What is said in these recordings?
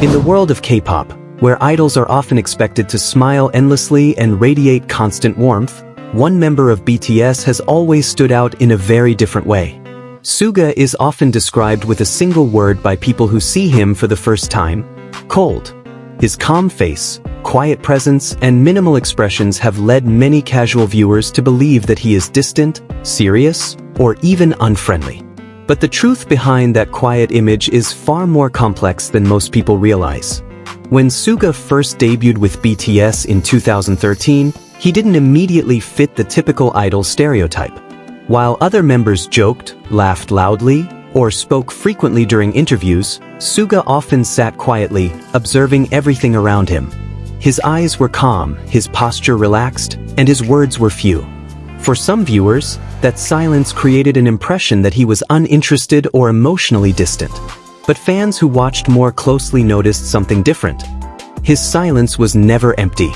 In the world of K-pop, where idols are often expected to smile endlessly and radiate constant warmth, one member of BTS has always stood out in a very different way. Suga is often described with a single word by people who see him for the first time: cold. His calm face, quiet presence, and minimal expressions have led many casual viewers to believe that he is distant, serious, or even unfriendly. But the truth behind that quiet image is far more complex than most people realize. When Suga first debuted with BTS in 2013, he didn't immediately fit the typical idol stereotype. While other members joked, laughed loudly, or spoke frequently during interviews, Suga often sat quietly, observing everything around him. His eyes were calm, his posture relaxed, and his words were few. For some viewers, that silence created an impression that he was uninterested or emotionally distant. But fans who watched more closely noticed something different. His silence was never empty.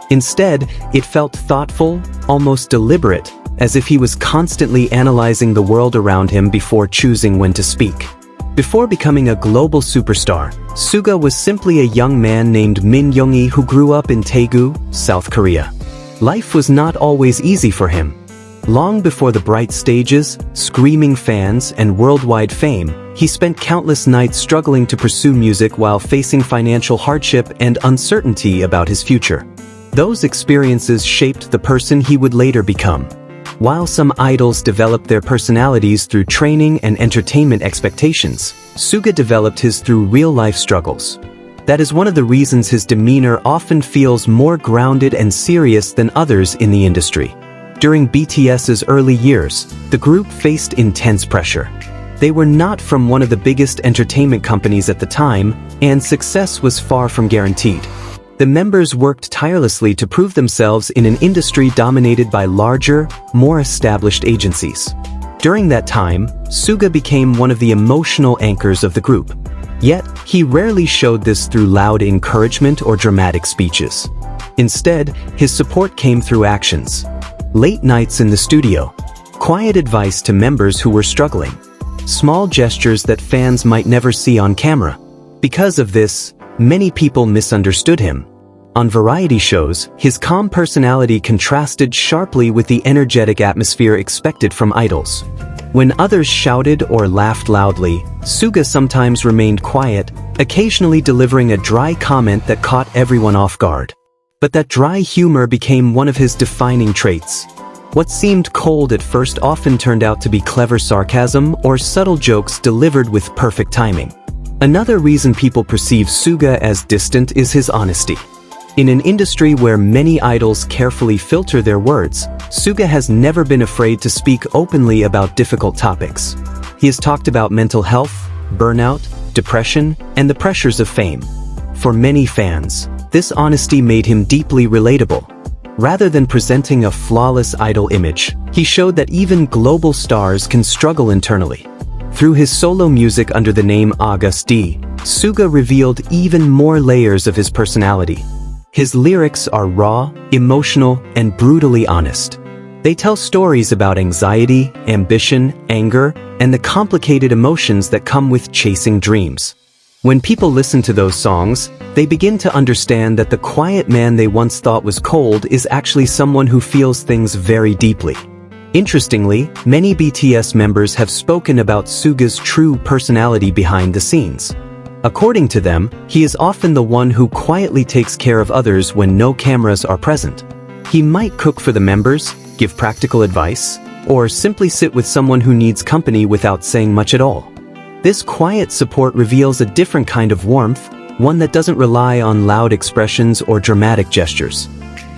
Instead, it felt thoughtful, almost deliberate, as if he was constantly analyzing the world around him before choosing when to speak. Before becoming a global superstar, Suga was simply a young man named Yoongi who grew up in Daegu, South Korea. Life was not always easy for him. Long before the bright stages, screaming fans, and worldwide fame, he spent countless nights struggling to pursue music while facing financial hardship and uncertainty about his future. Those experiences shaped the person he would later become. While some idols developed their personalities through training and entertainment expectations, Suga developed his through real-life struggles. That is one of the reasons his demeanor often feels more grounded and serious than others in the industry. During BTS's early years, the group faced intense pressure. They were not from one of the biggest entertainment companies at the time, and success was far from guaranteed. The members worked tirelessly to prove themselves in an industry dominated by larger, more established agencies. During that time, Suga became one of the emotional anchors of the group. Yet, he rarely showed this through loud encouragement or dramatic speeches. Instead, his support came through actions. Late nights in the studio, quiet advice to members who were struggling, small gestures that fans might never see on camera. Because of this, many people misunderstood him. On variety shows, his calm personality contrasted sharply with the energetic atmosphere expected from idols. When others shouted or laughed loudly, Suga sometimes remained quiet, occasionally delivering a dry comment that caught everyone off guard. But that dry humor became one of his defining traits. What seemed cold at first often turned out to be clever sarcasm or subtle jokes delivered with perfect timing. Another reason people perceive Suga as distant is his honesty. In an industry where many idols carefully filter their words, Suga has never been afraid to speak openly about difficult topics. He has talked about mental health, burnout, depression, and the pressures of fame. For many fans, this honesty made him deeply relatable. Rather than presenting a flawless idol image, he showed that even global stars can struggle internally. Through his solo music under the name Agust D, Suga revealed even more layers of his personality. His lyrics are raw, emotional, and brutally honest. They tell stories about anxiety, ambition, anger, and the complicated emotions that come with chasing dreams. When people listen to those songs, they begin to understand that the quiet man they once thought was cold is actually someone who feels things very deeply. Interestingly, many BTS members have spoken about Suga's true personality behind the scenes. According to them, he is often the one who quietly takes care of others when no cameras are present. He might cook for the members, give practical advice, or simply sit with someone who needs company without saying much at all. This quiet support reveals a different kind of warmth, one that doesn't rely on loud expressions or dramatic gestures.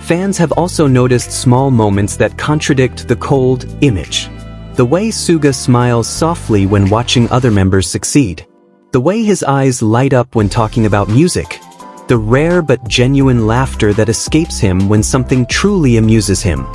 Fans have also noticed small moments that contradict the cold image. The way Suga smiles softly when watching other members succeed. The way his eyes light up when talking about music. The rare but genuine laughter that escapes him when something truly amuses him.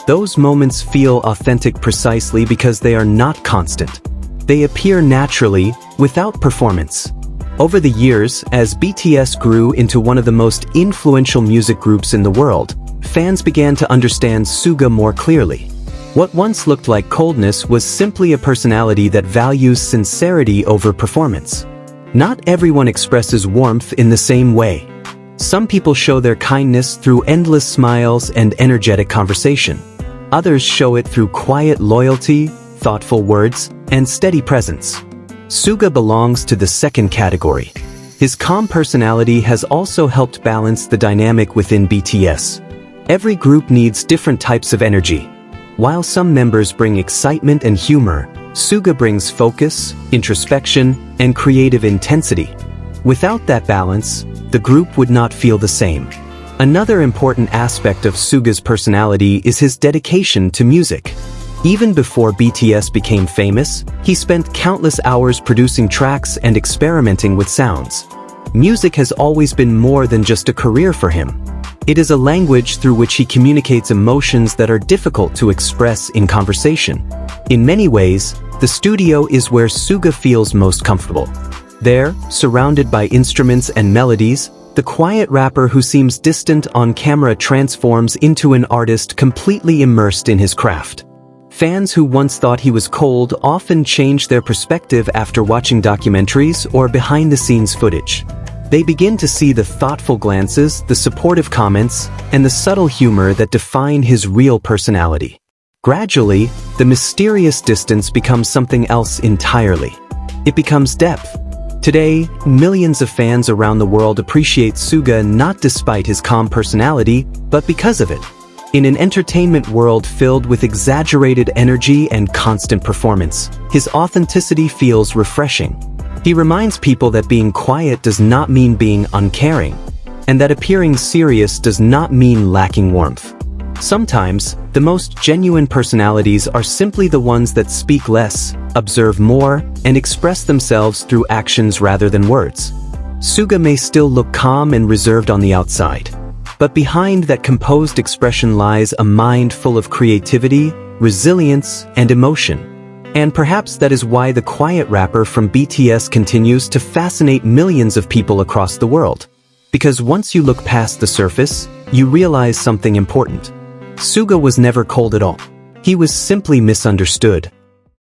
Those moments feel authentic precisely because they are not constant. They appear naturally, without performance. Over the years, as BTS grew into one of the most influential music groups in the world, fans began to understand Suga more clearly. What once looked like coldness was simply a personality that values sincerity over performance. Not everyone expresses warmth in the same way. Some people show their kindness through endless smiles and energetic conversation. Others show it through quiet loyalty, thoughtful words, and steady presence. Suga belongs to the second category. His calm personality has also helped balance the dynamic within BTS. Every group needs different types of energy. While some members bring excitement and humor, Suga brings focus, introspection, and creative intensity. Without that balance, the group would not feel the same. Another important aspect of Suga's personality is his dedication to music. Even before BTS became famous, he spent countless hours producing tracks and experimenting with sounds. Music has always been more than just a career for him. It is a language through which he communicates emotions that are difficult to express in conversation. In many ways, the studio is where Suga feels most comfortable. There, surrounded by instruments and melodies, the quiet rapper who seems distant on camera transforms into an artist completely immersed in his craft. Fans who once thought he was cold often change their perspective after watching documentaries or behind-the-scenes footage. They begin to see the thoughtful glances, the supportive comments, and the subtle humor that define his real personality. Gradually, the mysterious distance becomes something else entirely. It becomes depth. Today, millions of fans around the world appreciate Suga not despite his calm personality, but because of it. In an entertainment world filled with exaggerated energy and constant performance, his authenticity feels refreshing. He reminds people that being quiet does not mean being uncaring, and that appearing serious does not mean lacking warmth. Sometimes, the most genuine personalities are simply the ones that speak less, observe more, and express themselves through actions rather than words. Suga may still look calm and reserved on the outside, but behind that composed expression lies a mind full of creativity, resilience, and emotion. And perhaps that is why the quiet rapper from BTS continues to fascinate millions of people across the world. Because once you look past the surface, you realize something important. Suga was never cold at all. He was simply misunderstood.